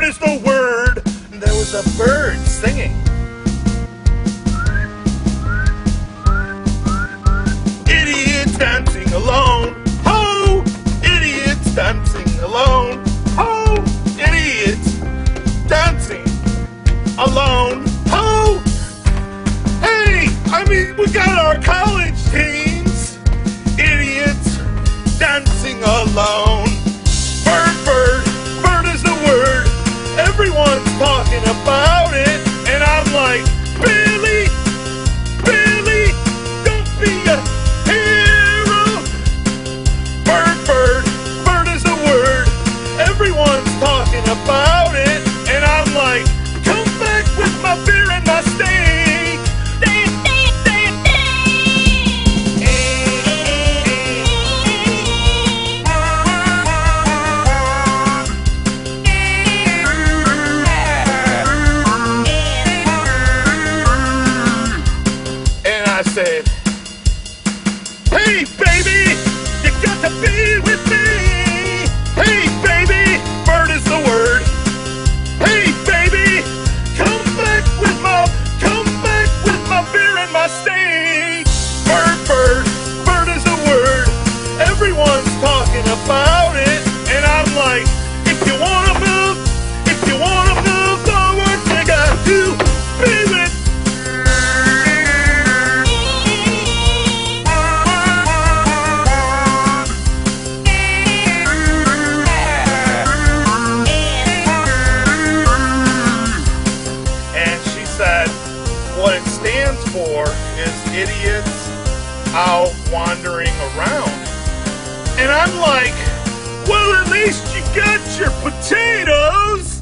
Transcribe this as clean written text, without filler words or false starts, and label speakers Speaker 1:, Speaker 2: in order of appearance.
Speaker 1: is the word. And there was a bird singing. Idiots dancing alone. Ho! Idiots dancing alone. Ho! Idiots dancing alone. Ho! Hey! I mean, we got our college teens. Idiots dancing alone. Bird, bird, bird is the word. Everyone's talking about it. And I'm like, Billy, Billy, don't be a hero. Bird, bird, bird is the word. Everyone's talking about it. And I'm like, come back with my beer and my steak. I said, hey baby, you got to be with me. Hey baby, bird is the word. Hey baby, come back with my beer and my steak. Bird, bird, bird is the word. Everyone's talking about it. And I'm like, if you wanna move, the words you got to be with. What it stands for is idiots out wandering around. And I'm like, well, at least you got your potatoes.